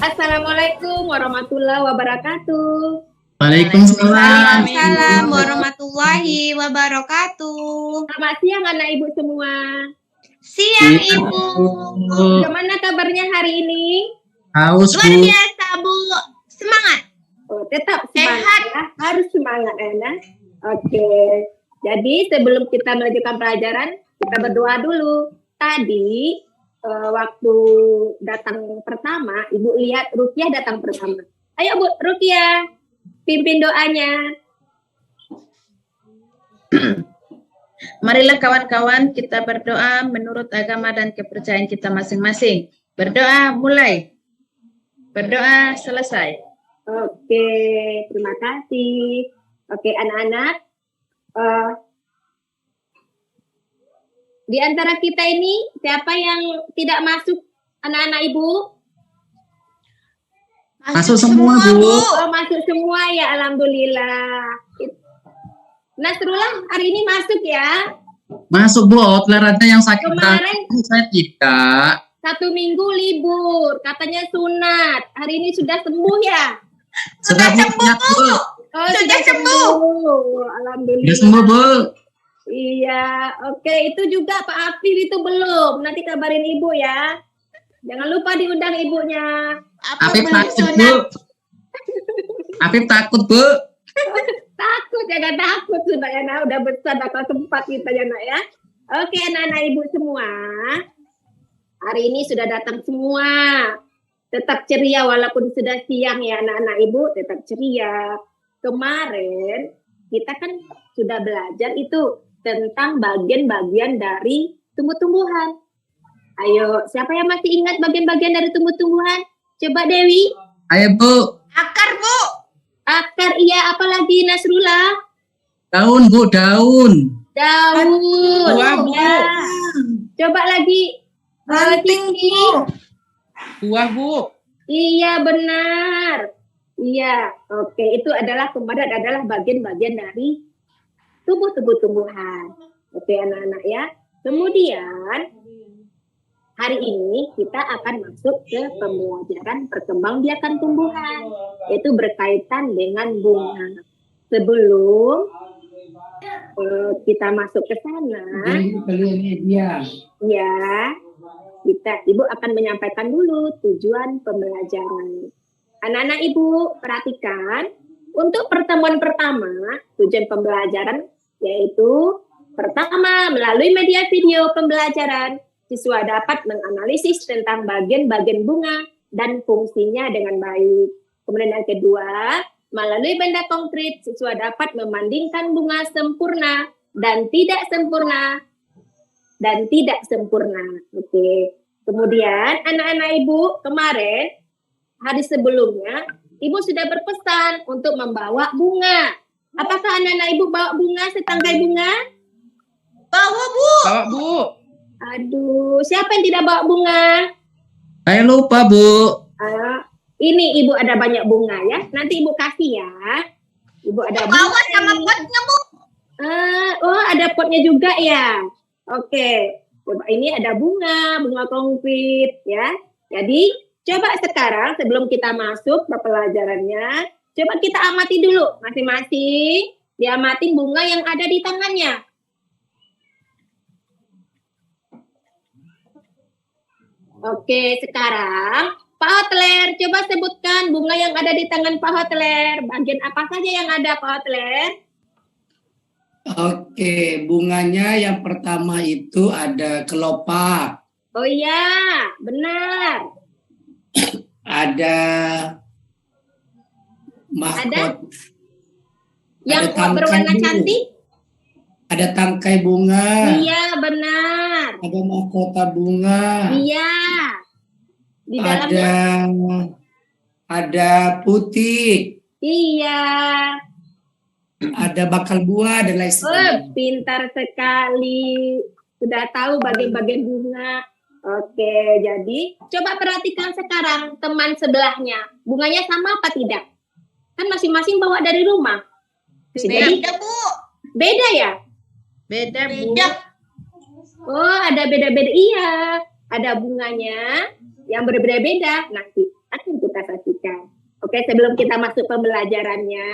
Assalamualaikum warahmatullahi wabarakatuh. Waalaikumsalam. Waalaikumsalam warahmatullahi wabarakatuh. Selamat siang anak ibu semua. Siang Ibu. Bagaimana kabarnya hari ini? Haus, Luar Bu. biasa Bu. Semangat. Oh, tetap semangat Sehat. ya. Harus semangat Ana. Oke. Jadi sebelum kita melanjutkan pelajaran, kita berdoa dulu. Tadi waktu datang pertama, Ibu lihat Rukiah datang pertama. Ayo Bu, Rukiah, pimpin doanya. Marilah kawan-kawan kita berdoa menurut agama dan kepercayaan kita masing-masing. Berdoa mulai. Berdoa selesai. Oke, terima kasih. Oke, anak-anak. Di antara kita ini, siapa yang tidak masuk anak-anak Ibu? Masuk semua, Bu. Oh, masuk semua ya, Alhamdulillah. Nasrullah hari ini masuk ya. Masuk, Bu. Outlier yang sakit. Kemarin Saya tidak. 1 minggu libur, katanya sunat. Hari ini sudah sembuh ya? Sudah sembuh, Bu. Oh, Sudah sembuh. Alhamdulillah. Sudah sembuh, Bu. Iya, oke. Itu juga Pak Afif itu belum. Nanti kabarin Ibu ya. Jangan lupa diundang ibunya. Afif takut, Bu. Afif takut, Bu. Takut, jangan takut. Sudah ya, nah, udah besar, bakal sempat kita ya, nak ya. Oke, anak-anak Ibu semua. Hari ini sudah datang semua. Tetap ceria walaupun sudah siang ya, anak-anak Ibu. Tetap ceria. Kemarin kita kan sudah belajar itu tentang bagian-bagian dari tumbuh-tumbuhan. Ayo, siapa yang masih ingat bagian-bagian dari tumbuh-tumbuhan? Coba Dewi. Ayo, Bu. Akar Bu. Akar, iya. Apalagi Nasrullah? Daun, Bu. Daun. Daun. Buah, Bu. Ya. Coba lagi. Ranting Cici. Bu. Buah, Bu. Iya, benar. Iya, oke. Itu adalah bagian-bagian dari tumbuh-tumbuhan. Oke, anak-anak ya. Kemudian hari ini kita akan masuk ke pembelajaran perkembangbiakan tumbuhan, yaitu berkaitan dengan bunga. Sebelum kita masuk ke sana, ya, Ibu akan menyampaikan dulu tujuan pembelajaran. Anak-anak Ibu perhatikan, untuk pertemuan pertama, tujuan pembelajaran yaitu pertama, melalui media video pembelajaran, siswa dapat menganalisis tentang bagian-bagian bunga dan fungsinya dengan baik. Kemudian yang kedua, melalui benda konkret, siswa dapat membandingkan bunga sempurna dan tidak sempurna. Oke. Kemudian anak-anak Ibu kemarin, hari sebelumnya, Ibu sudah berpesan untuk membawa bunga. Apakah anak-anak Ibu bawa bunga, setangkai bunga? Bawa Bu. Bawa, Bu. Aduh, siapa yang tidak bawa bunga? Saya lupa, Bu. Ini Ibu ada banyak bunga ya. Nanti Ibu kasih ya. Ibu ada bunga. Bawa sama potnya Bu. Oh, ada potnya juga ya. Oke. Coba ini ada bunga konkret ya. Jadi coba sekarang sebelum kita masuk ke pelajarannya, coba kita amati dulu masing-masing. Diamatin bunga yang ada di tangannya. Oke, sekarang Pak Hotler, coba sebutkan bunga yang ada di tangan Pak Hotler. Bagian apa saja yang ada Pak Hotler? Oke, bunganya yang pertama itu ada kelopak, Oh iya, benar. ada mahkota, Yang tangkai berwarna bunga. cantik? Ada tangkai bunga, Iya, benar. ada mahkota bunga, Iya. Di dalamnya? ada putih, Iya. ada bakal buah dan lain Oh, sebagainya. pintar sekali. Sudah tahu bagian-bagian bunga. Oke, jadi coba perhatikan sekarang teman sebelahnya. Bunganya sama apa tidak? Kan masing-masing bawa dari rumah. Jadi Beda Bu. beda ya? Beda, Bu. Beda. Oh, ada beda-beda. Iya, ada bunganya yang berbeda-beda. Nanti akan kita saksikan. Oke, sebelum kita masuk pembelajarannya,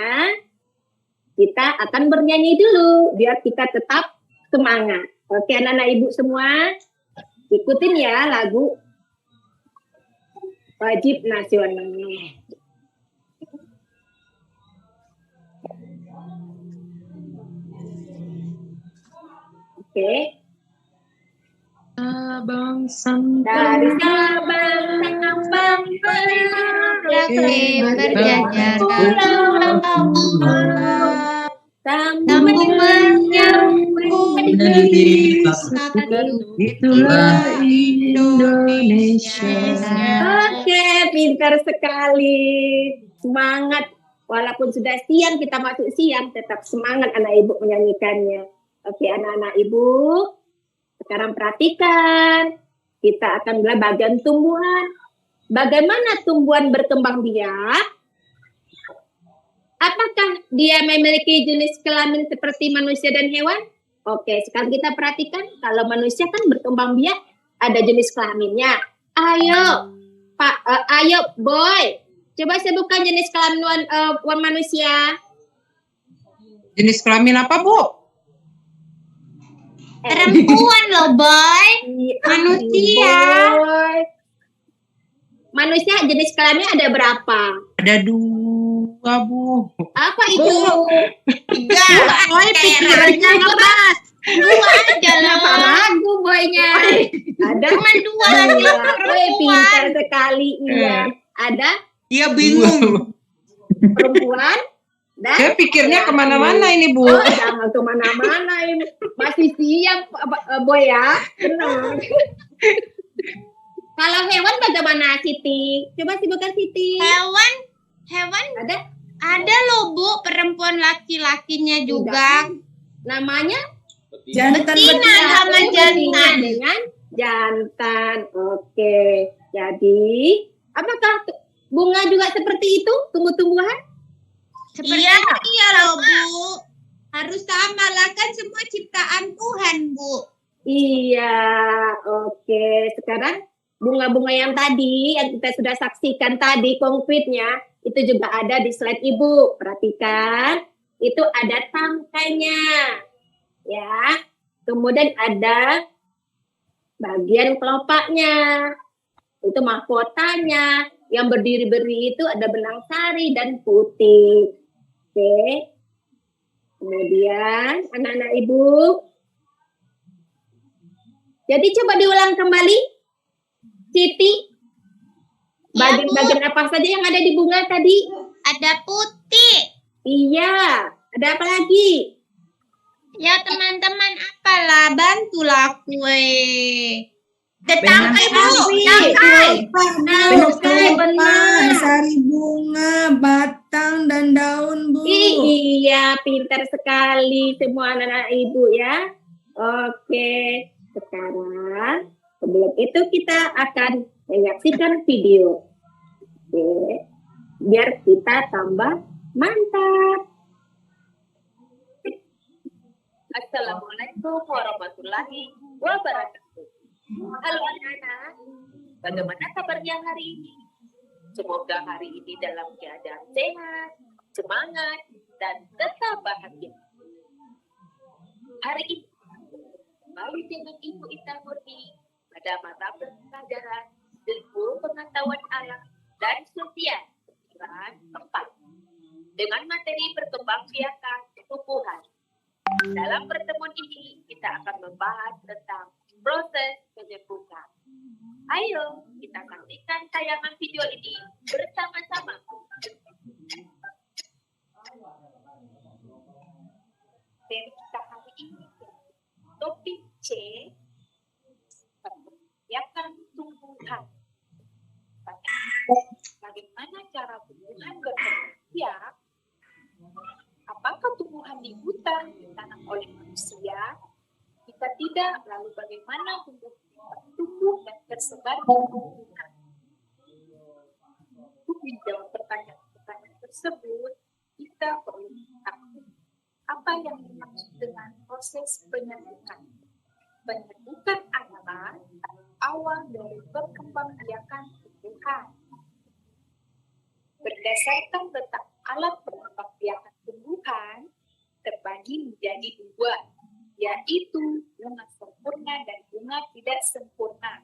kita akan bernyanyi dulu biar kita tetap semangat. Oke, anak-anak ibu semua, ikutin ya lagu wajib nasional. Oke. Sabang Dari sampai Sabang sampai Merauke berjajar Sambung menyambung negeri satu itulah Indonesia. Oke, pintar sekali. Semangat. Walaupun sudah siang, kita masuk siang, tetap semangat anak ibu menyanyikannya. Oke, anak-anak ibu. Sekarang perhatikan. Kita akan belajar bagian tumbuhan. Bagaimana tumbuhan berkembang biak? Apakah dia memiliki jenis kelamin seperti manusia dan hewan? Oke, sekarang kita perhatikan. Kalau manusia kan berkembang biak, ada jenis kelaminnya. Ayo, ayo boy. Coba sebutkan jenis kelamin manusia. Jenis kelamin apa, Bu? perempuan loh boy. Manusia. Boy. Manusia jenis kelaminnya ada berapa? Ada 2, Bu. Apa itu? Enggak. Boy, pikirannya ngebas. Dua aja Kenapa loh. ragu boynya? Ada Cuma dua lagi Wih, perempuan. pintar sekali. Iya. Ada Dia bingung. perempuan dan Saya pikirnya kemana-mana ini, Bu. Oh, jangan kemana-mana ini. Masih siang, boy ya. Tenang. Kalau hewan bagaimana, Siti? Coba sebutkan Siti. Hewan Ada ada loh Bu, perempuan laki-lakinya juga. namanya? Jantan Betina sama jantan. Dengan jantan. Oke. Jadi, apakah bunga juga seperti itu? Tumbuh-tumbuhan? Iya loh Bu. Harus sama lah kan semua ciptaan Tuhan Bu. Iya. Oke. Sekarang bunga-bunga yang tadi, yang kita sudah saksikan tadi konkretnya, itu juga ada di slide Ibu. Perhatikan. Itu ada tangkainya. Ya. Kemudian ada bagian kelopaknya. Itu mahkotanya. Yang berdiri-beri itu ada benang sari dan putih. Oke. Kemudian anak-anak ibu. Jadi coba diulang kembali. Siti. Bagian-bagian apa saja yang ada di bunga tadi? Ada putih. Iya. Ada apa lagi? Ya teman-teman apalah bantulah kue. Tangkai Bu, tangkai. Tangkai, benar. sari bunga, batang, dan daun, Bu. Iya, pintar sekali semua anak-anak ibu ya. Oke, sekarang sebelum itu kita akan menyaksikan video. Oke, biar kita tambah mantap. Assalamualaikum warahmatullahi wabarakatuh. Halo anak-anak, bagaimana kabarnya hari ini? Semoga hari ini dalam keadaan sehat, semangat, dan tetap bahagia. Hari ini, kembali dengan Ibu Ita Murni pada mata pelajaran ilmu pengetahuan alam dan sosial kelas 4 dengan materi perkembangbiakan tumbuhan. Dalam pertemuan ini, kita akan membahas tentang proses penyembuhan. Ayo, kita saksikan tayangan video ini bersama-sama. Dari kita hari ini, topik C, perkembangbiakan tumbuhan. Bagaimana cara tumbuhan berkembang biak? Apakah tumbuhan di hutan ditanam oleh manusia? Jika tidak, lalu bagaimana tumbuh dan tersebar di lingkungan? Untuk menjawab pertanyaan-pertanyaan tersebut, kita perlu mengetahui apa yang dimaksud dengan proses penyembuhan. Penyembuhan adalah awal dari perkembangbiakan tumbuhan. berdasarkan letak alat perkembangbiakan tumbuhan terbagi menjadi dua, yaitu bunga sempurna dan bunga tidak sempurna.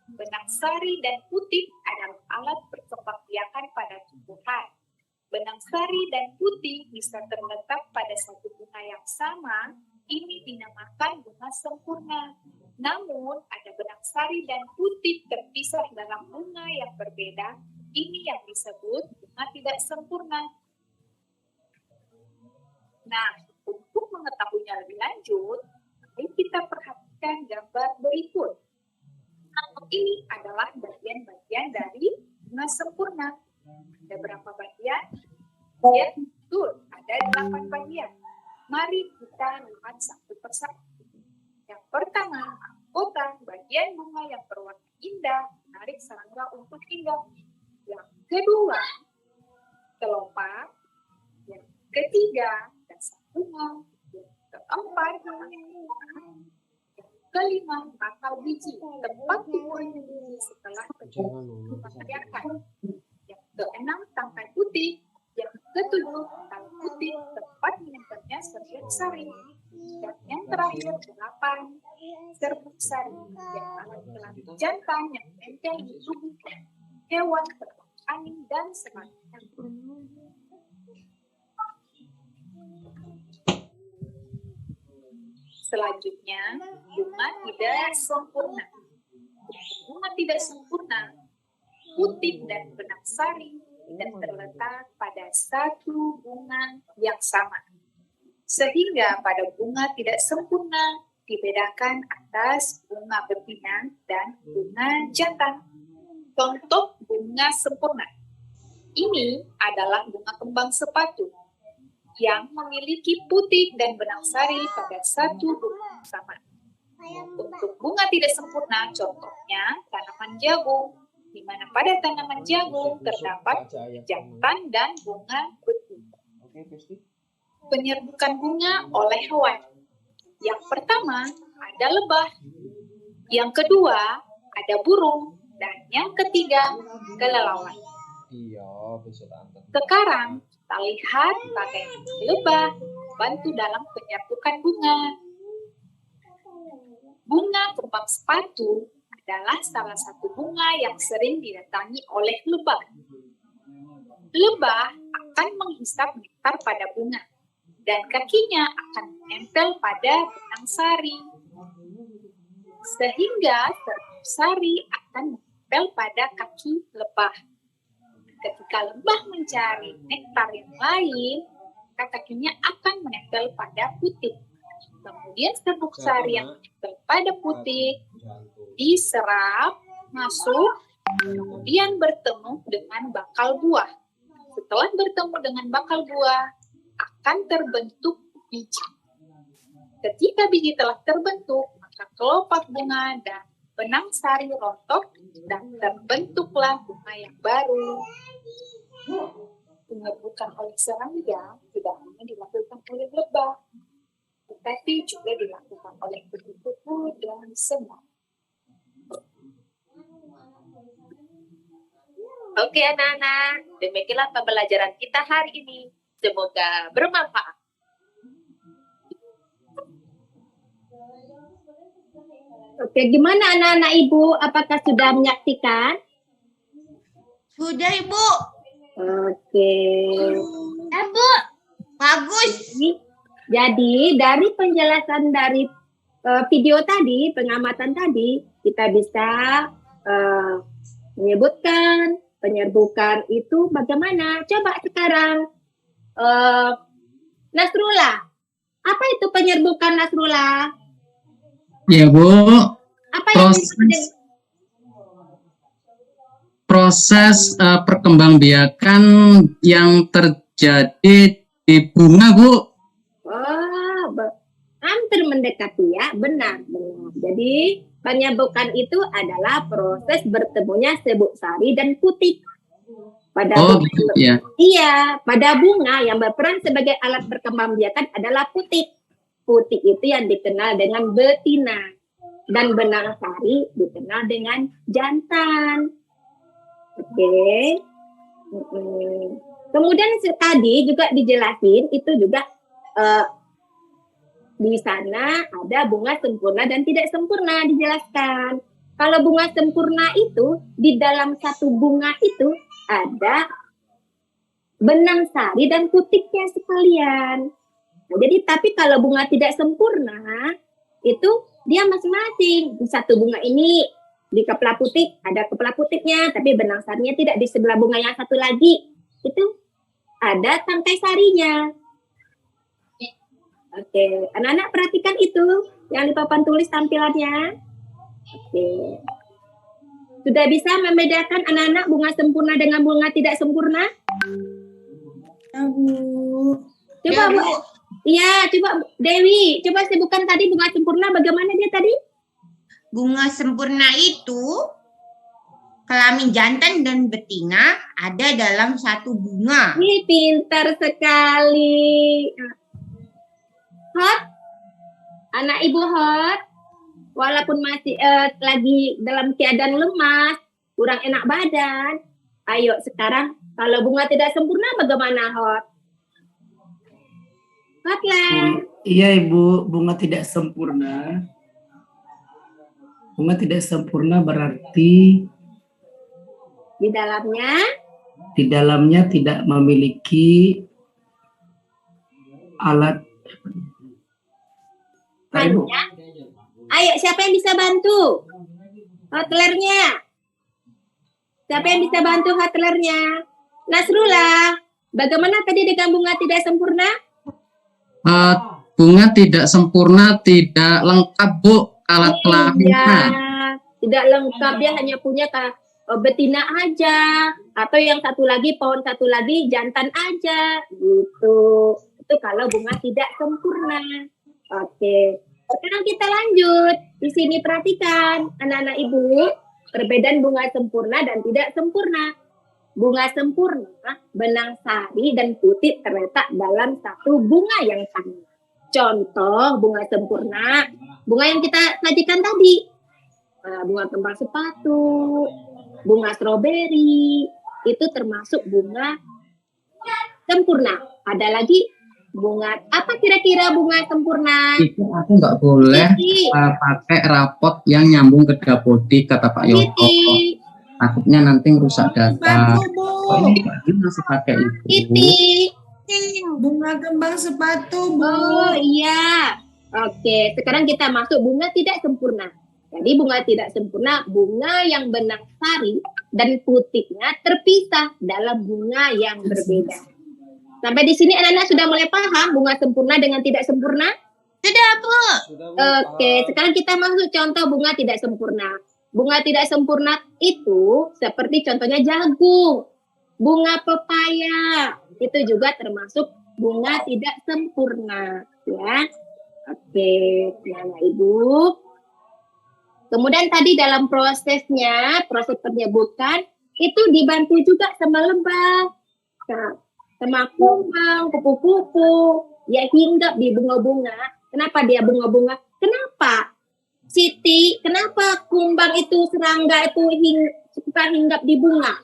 Benang sari dan putih adalah alat perkembangbiakan pada tumbuhan. Benang sari dan putih bisa terletak pada satu bunga yang sama, ini dinamakan bunga sempurna. Namun, ada benang sari dan putih terpisah dalam bunga yang berbeda, ini yang disebut bunga tidak sempurna. Nah, untuk mengetahuinya lebih lanjut, mari kita perhatikan gambar berikut. Ini adalah bagian-bagian dari bunga sempurna. Ada berapa bagian? Ya, betul. Ada 8 bagian. Mari kita lihat satu persatu. Yang pertama, mahkota, bagian bunga yang berwarna indah, menarik serangga untuk tinggal. Yang kedua, kelopak. Yang ketiga, dasar bunga. Yang keempat, kelima, bakal biji, tempat tumbuhnya biji setelah dibiarkan. Yang keenam, tangkai putih. Yang ketujuh, tali putih, tempat menempelnya serbuk sari. Dan yang terakhir, 8, serbuk sari, yang alat kelamin jantan yang menempel di tubuh hewan, terbang angin, dan sebagainya. Selanjutnya, bunga tidak sempurna. Bunga tidak sempurna, putih dan benang sari tidak terletak pada satu bunga yang sama. Sehingga pada bunga tidak sempurna dibedakan atas bunga betina dan bunga jantan. Contoh bunga sempurna. Ini adalah bunga kembang sepatu yang memiliki putih dan benang sari pada satu bunga yang sama. Untuk bunga tidak sempurna, contohnya tanaman jagung, di mana pada tanaman jagung terdapat jantan dan bunga betina. Penyerbukan bunga oleh hewan. Yang pertama ada lebah, yang kedua ada burung, dan yang ketiga kelelawar. Sekarang kita lihat bagaimana lebah membantu dalam penyerbukan bunga. Bunga kembang sepatu adalah salah satu bunga yang sering didatangi oleh lebah. Lebah akan menghisap nektar pada bunga, dan kakinya akan menempel pada benang sari. Sehingga serbuk sari akan menempel pada kaki lebah. Ketika lebah mencari nektar yang lain, kakinya akan menempel pada putih. Kemudian serbuk sari yang menempel pada putih diserap, masuk, kemudian bertemu dengan bakal buah. Setelah bertemu dengan bakal buah, akan terbentuk biji. Ketika biji telah terbentuk, maka kelopak bunga dan benang sari rontok dan terbentuklah bunga yang baru. Penyerbukan oleh serangga tidak hanya dilakukan oleh lebah, tetapi juga dilakukan oleh kupu-kupu dan semut. Oke anak-anak, demikianlah pembelajaran kita hari ini. Semoga bermanfaat. Oke, gimana anak-anak Ibu? Apakah sudah menyaksikan? Sudah, Ibu. Oke. Bu, bagus. Jadi dari penjelasan dari video tadi, pengamatan tadi, kita bisa menyebutkan penyerbukan itu bagaimana. Coba sekarang, Nasrullah, apa itu penyerbukan Nasrullah? Ya Bu, Apa yang proses perkembangbiakan yang terjadi di bunga Bu. Hampir mendekati ya, benar. Jadi penyerbukan itu adalah proses bertemunya serbuk sari dan putih. Pada bunga, ya. Iya, pada bunga yang berperan sebagai alat perkembangbiakan adalah putih. Putih itu yang dikenal dengan betina dan benang sari dikenal dengan jantan. Oke. Kemudian tadi juga dijelasin itu juga di sana ada bunga sempurna dan tidak sempurna dijelaskan. Kalau bunga sempurna itu di dalam satu bunga itu ada benang sari dan putiknya sekalian. Nah, jadi tapi kalau bunga tidak sempurna itu dia masing-masing. Di satu bunga ini di kepala putik ada kepala putiknya, tapi benang sarinya tidak. Di sebelah bunga yang satu lagi itu ada tangkai sarinya. Oke, anak-anak perhatikan itu yang di papan tulis tampilannya. Oke. Sudah bisa membedakan anak-anak bunga sempurna dengan bunga tidak sempurna? Coba Bu. Iya, coba Dewi, coba sebutkan tadi bunga sempurna bagaimana dia tadi? Bunga sempurna itu kelamin jantan dan betina ada dalam satu bunga. Ih, pintar sekali. Hot, anak ibu Hot, walaupun masih lagi dalam keadaan lemas, kurang enak badan. Ayo sekarang kalau bunga tidak sempurna bagaimana Hot? Hot lah. Iya Ibu, bunga tidak sempurna. Bunga tidak sempurna berarti Di dalamnya tidak memiliki alat. Ibu. Ayo, siapa yang bisa bantu? Hotlernya. Siapa yang bisa bantu hotlernya? Nasrullah, bagaimana tadi dengan bunga tidak sempurna? Bunga tidak sempurna, tidak lengkap Bu alat kelaminnya. Iya, tidak lengkap, dia hanya punya betina aja, atau yang satu lagi pohon satu lagi jantan aja, gitu. Itu kalau bunga tidak sempurna. Oke, sekarang kita lanjut. Di sini perhatikan, anak-anak ibu, perbedaan bunga sempurna dan tidak sempurna. Bunga sempurna, benang sari dan putih terletak dalam satu bunga yang sama. Contoh bunga sempurna, bunga yang kita sajikan tadi. Bunga kembang sepatu, bunga stroberi, itu termasuk bunga sempurna. Ada lagi bunga, apa kira-kira bunga sempurna? Itu aku nggak boleh pakai rapot yang nyambung ke dapodik, kata Pak Yoko. Takutnya nanti rusak data. Ini masih pakai itu. Bunga kembang sepatu, Bu. Oh iya. Oke, sekarang kita masuk bunga tidak sempurna. Jadi bunga tidak sempurna, bunga yang benang sari dan putiknya terpisah dalam bunga yang berbeda. Sampai di sini anak-anak sudah mulai paham bunga sempurna dengan tidak sempurna? Sudah, Bu. Oke, sekarang kita masuk contoh bunga tidak sempurna. Bunga tidak sempurna itu seperti contohnya jagung, bunga pepaya, itu juga termasuk bunga tidak sempurna, ya. Oke, anak ibu. Kemudian tadi dalam prosesnya, proses penyebutan itu dibantu juga sama lebah, sama kumbang, kupu-kupu, ya hinggap di bunga-bunga. Kenapa dia bunga-bunga? Kenapa? Siti, kenapa kumbang itu, serangga itu suka hinggap di bunga?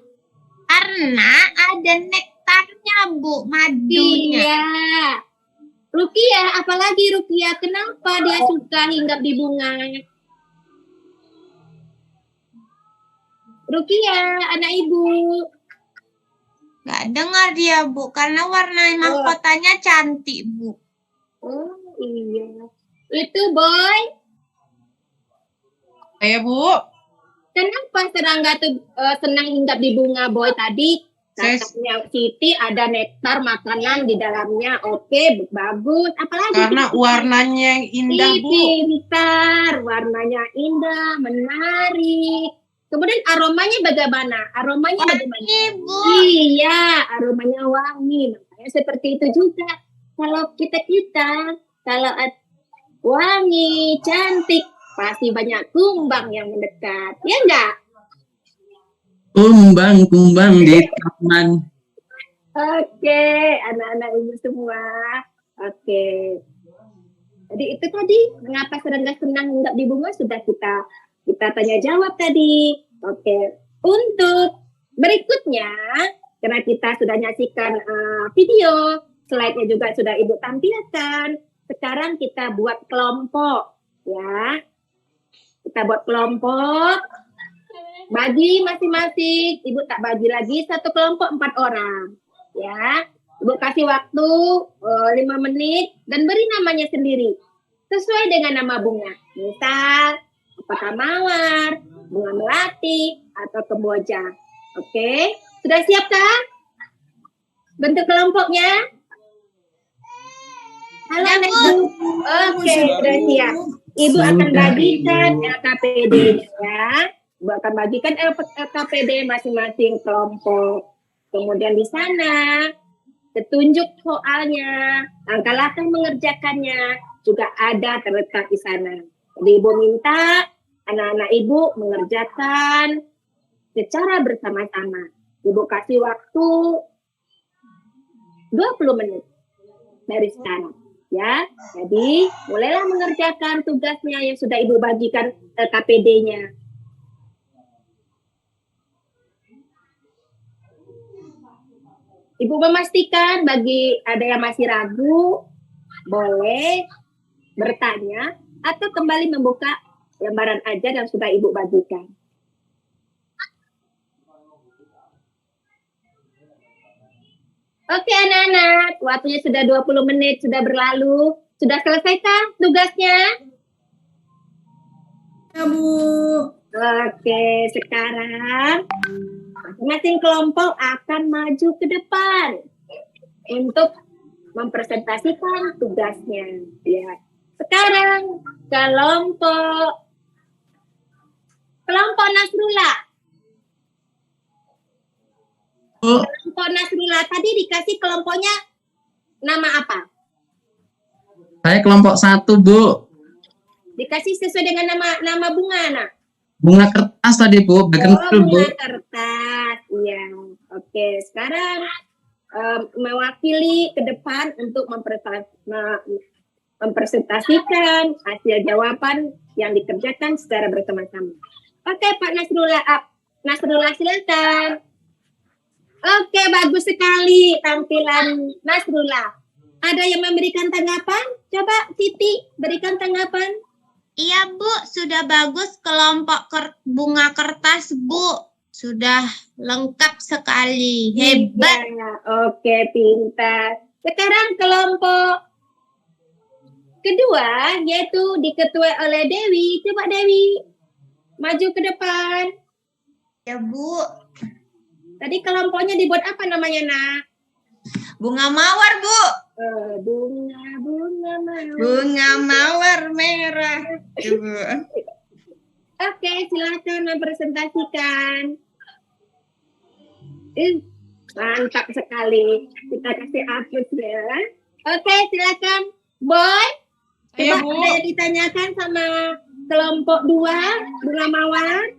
Karena ada nektarnya, Bu, madunya. Iya. Rukia, apalagi Rukia, kenapa dia suka hinggap di bunga? Rukia, anak ibu. Gak dengar dia, Bu, karena warna mahkotanya cantik, Bu. Oh iya. Itu Boy. Saya Bu. Kenapa serangga tuh senang hinggap di bunga Boy tadi? Saya- Katanya Siti ada nektar makanan di dalamnya. Oke, bagus. Apalagi? Karena warnanya yang indah Bu. Pintar, warnanya indah, menarik. Kemudian aromanya bagaimana? Aromanya bagaimana? Bu. Iya, aromanya wangi. Makanya seperti itu juga. Kalau kita kalau wangi, cantik, pasti banyak kumbang yang mendekat. Ya enggak? Kumbang di taman. Oke, anak-anak ibu semua. Oke. Jadi itu tadi, mengapa serangga senang hinggap di bunga sudah kita tanya jawab tadi. Oke. Untuk Berikutnya, karena kita sudah nyaksikan video, slide-nya juga sudah Ibu tampilkan. Sekarang kita buat kelompok, ya. Kita buat kelompok, bagi masing-masing. Ibu tak bagi lagi satu kelompok 4 orang, ya. Ibu kasih waktu 5 menit dan beri namanya sendiri sesuai dengan nama bunga. Misal, apakah mawar, bunga melati, atau kemboja. Oke, sudah siapkah bentuk kelompoknya? Halo, Ibu. Oke, sudah siap. Ibu akan bagikan LKPD, ya. Ibu akan bagikan LKPD masing-masing kelompok. Kemudian di sana petunjuk soalnya, langkah-langkah mengerjakannya juga ada terletak di sana. Jadi Ibu minta anak-anak Ibu mengerjakan secara bersama-sama. Ibu kasih waktu 20 menit dari sekarang. Ya, jadi mulailah mengerjakan tugasnya yang sudah Ibu bagikan KPD-nya. Ibu memastikan bagi ada yang masih ragu, boleh bertanya atau kembali membuka lembaran ajar yang sudah Ibu bagikan. Oke anak-anak, waktunya sudah 20 menit sudah berlalu. Sudah selesaikah tugasnya? Ya, Bu. Oke, sekarang masing-masing kelompok akan maju ke depan untuk mempresentasikan tugasnya. Ya. Sekarang kelompok Nasrullah. Kelompok Nasrullah tadi dikasih kelompoknya nama apa? Saya kelompok 1, Bu. Dikasih sesuai dengan nama bunga, nak? Bunga kertas tadi, Bu. Bunga kertas. Iya. Oke, sekarang mewakili ke depan untuk mempresentasikan hasil jawaban yang dikerjakan secara bersama-sama. Oke, Pak Nasrullah silakan. Oke, bagus sekali tampilan Nasrullah. Ada yang memberikan tanggapan? Coba Siti berikan tanggapan. Iya, Bu, sudah bagus kelompok bunga kertas, Bu. Sudah lengkap sekali. Hebat. Ya, oke, pintar. Sekarang kelompok kedua, yaitu diketuai oleh Dewi. Coba Dewi, maju ke depan. Ya, Bu. Tadi kelompoknya dibuat apa namanya, nak? Bunga mawar, Bu. Bunga mawar. Bunga mawar merah. Bu. Oke, silakan mempresentasikan. Mantap sekali. Kita kasih hapus ya. Oke, silakan. Boy, coba ada yang ditanyakan sama kelompok 2, bunga mawar.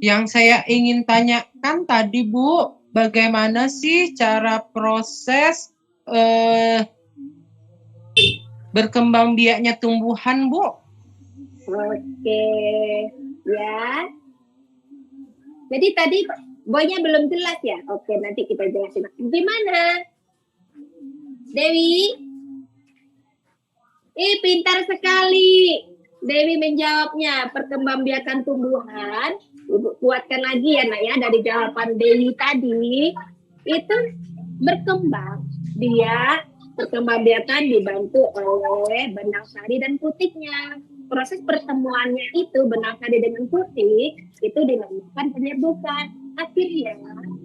Yang saya ingin tanyakan tadi, Bu, bagaimana sih cara proses berkembang biaknya tumbuhan, Bu? Oke, ya. Jadi tadi boynya belum jelas ya? Oke, nanti kita jelasin. Gimana? Dewi? Pintar sekali. Dewi menjawabnya, perkembangbiakan tumbuhan. Ibu kuatkan lagi ya, nak ya, dari jawaban Dewi tadi. Itu berkembang. Dia perkembangbiakan dibantu oleh benang sari dan putiknya. Proses pertemuannya itu benang sari dengan putik itu dilakukan penyerbukan. Akhirnya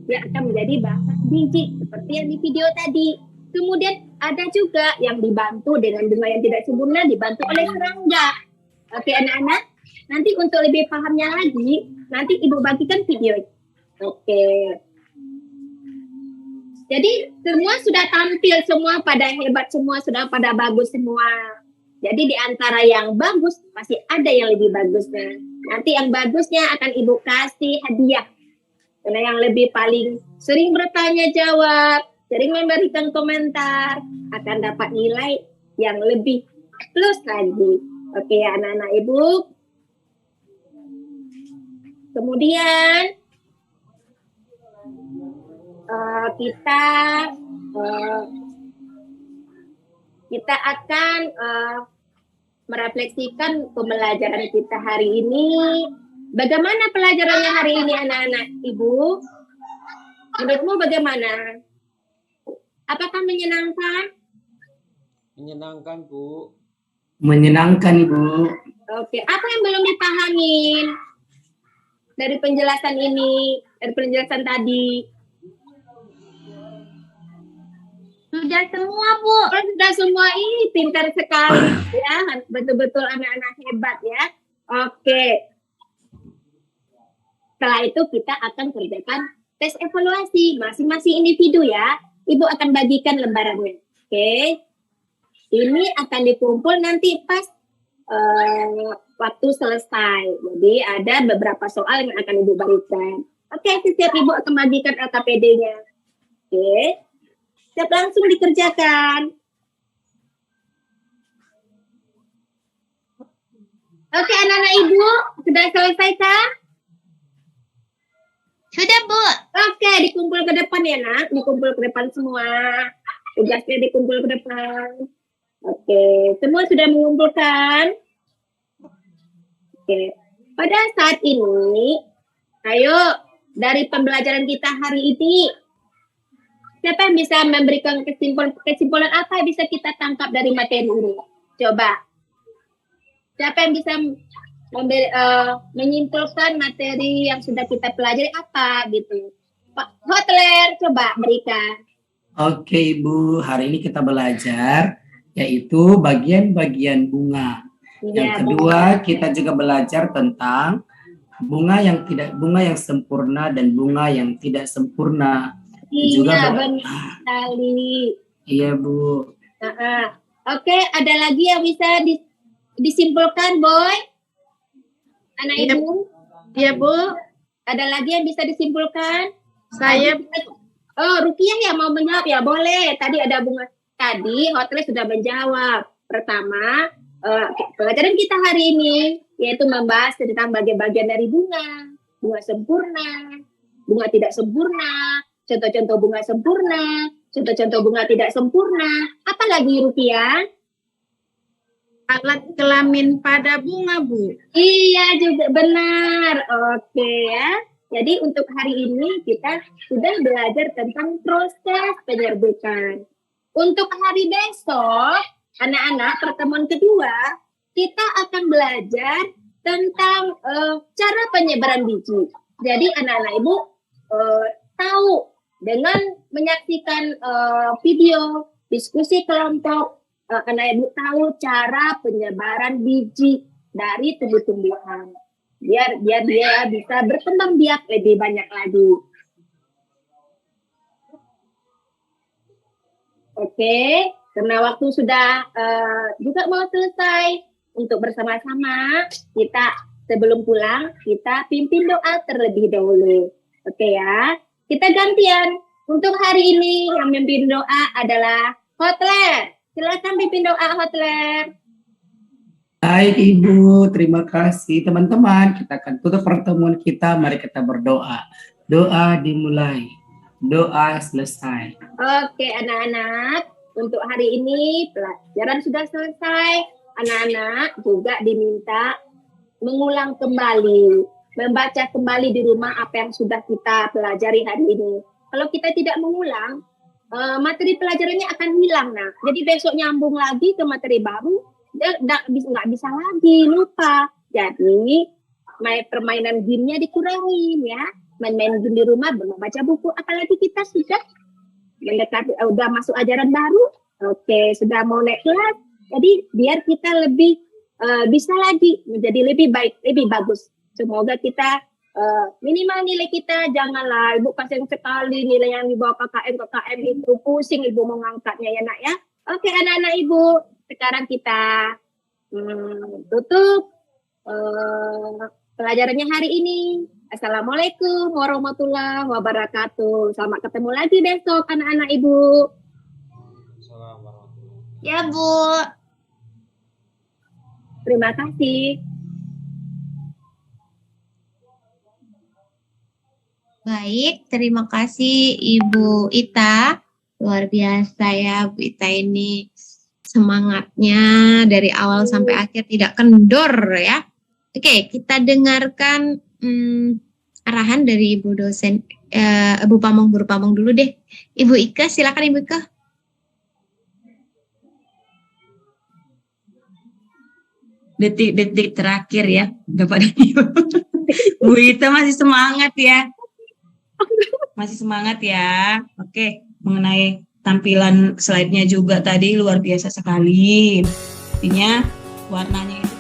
dia akan menjadi bahan biji seperti yang di video tadi. Kemudian ada juga yang dibantu dengan bunga yang tidak sempurna dibantu oleh serangga. Oke anak-anak, nanti untuk lebih pahamnya lagi, nanti Ibu bagikan video. Oke. Jadi semua sudah tampil, semua pada hebat, semua sudah pada bagus semua. Jadi di antara yang bagus, pasti ada yang lebih bagusnya. Nanti yang bagusnya akan Ibu kasih hadiah. Karena yang lebih paling sering bertanya jawab, sering memberikan komentar, akan dapat nilai yang lebih plus lagi. Oke anak-anak Ibu. Kemudian kita akan merefleksikan pembelajaran kita hari ini. Bagaimana pelajarannya hari ini anak-anak Ibu? Menurutmu bagaimana? Apakah menyenangkan? Menyenangkan, Bu. Menyenangkan, Ibu. Oke, apa yang belum dipahamin dari penjelasan ini, dari penjelasan tadi? Sudah semua, Bu. Oh, sudah semua, ini pintar sekali ya, betul-betul anak-anak hebat ya. Oke. Setelah itu kita akan kerjakan tes evaluasi masing-masing individu ya. Ibu akan bagikan lembarannya. Oke. Ini akan dikumpul nanti pas waktu selesai. Jadi ada beberapa soal yang akan Ibu berikan. Oke, setiap Ibu akan bagikan LKPD-nya. Oke. Siap, langsung dikerjakan. Oke, anak-anak Ibu, sudah selesai kah? Sudah, Bu. Oke, dikumpul ke depan ya, Nak. Dikumpul ke depan semua. Tugasnya dikumpul ke depan. Oke, semua sudah mengumpulkan? Oke, pada saat ini, ayo dari pembelajaran kita hari ini, siapa yang bisa memberikan kesimpulan apa yang bisa kita tangkap dari materi ini? Coba. Siapa yang bisa menyimpulkan materi yang sudah kita pelajari apa gitu? Pak Hotler, coba berikan. Oke, Ibu. Hari ini kita belajar yaitu bagian-bagian bunga. Yang kedua, kita juga belajar tentang bunga yang sempurna dan bunga yang tidak sempurna. Iya, benar sekali. Iya, Bu. Oke, ada lagi yang bisa disimpulkan, Boy? Anak Ibu? Iya, Bu. Ada lagi yang bisa disimpulkan? Saya Rukiah ya mau menjawab ya, boleh. Tadi ada bunga. Tadi Hotler sudah menjawab. Pertama, pelajaran kita hari ini yaitu membahas tentang bagian-bagian dari bunga. Bunga sempurna, bunga tidak sempurna, contoh-contoh bunga sempurna, contoh-contoh bunga tidak sempurna. Apa lagi, Rukiah? alat kelamin pada bunga, Bu. Iya juga benar. Oke ya. Jadi untuk hari ini kita sudah belajar tentang proses penyerbukan. Untuk hari besok, anak-anak pertemuan kedua, kita akan belajar tentang cara penyebaran biji. Jadi anak-anak Ibu tahu dengan menyaksikan video diskusi kelompok, anak Ibu tahu cara penyebaran biji dari tumbuh-tumbuhan. Biar dia bisa berkembang biak lebih banyak lagi. Oke, karena waktu sudah juga mau selesai, untuk bersama-sama kita sebelum pulang kita pimpin doa terlebih dahulu. Oke ya, kita gantian. Untuk hari ini yang memimpin doa adalah Hotler. Silakan pimpin doa, Hotler. Baik Ibu, terima kasih teman-teman. Kita akan tutup pertemuan kita. Mari kita berdoa. Doa dimulai, doa selesai. Oke anak-anak, untuk hari ini pelajaran sudah selesai. Anak-anak juga diminta mengulang kembali, membaca kembali di rumah apa yang sudah kita pelajari hari ini. Kalau kita tidak mengulang, materi pelajarannya akan hilang. Nah, jadi besok nyambung lagi ke materi baru, nggak bisa lagi, lupa. Jadi permainan gamenya dikurangin ya. Main-main game di rumah, membaca buku. Apalagi kita sudah mendekati, udah masuk ajaran baru. Oke, sudah mau naik kelas. Jadi biar kita lebih bisa lagi menjadi lebih baik, lebih bagus. Semoga kita minimal nilai kita janganlah Ibu pasien sekali nilai yang dibawa KKM itu pusing Ibu mau ngangkatnya ya nak ya. Oke anak-anak Ibu, sekarang kita tutup pelajarannya hari ini. Assalamualaikum warahmatullahi wabarakatuh. Selamat ketemu lagi besok anak-anak Ibu. Ya, Bu. Terima kasih. Baik, terima kasih Ibu Ita. Luar biasa ya Bu Ita ini. Semangatnya dari awal sampai akhir tidak kendor ya. Oke, kita dengarkan arahan dari Ibu dosen, Ibu Pamong, Guru Pamong dulu deh. Ibu Ika, silakan Ibu Ika. Detik-detik terakhir ya, Bapak dan Ibu. Bu Ita masih semangat ya. Masih semangat ya. Oke, mengenai tampilan slide-nya juga tadi luar biasa sekali. Artinya warnanya itu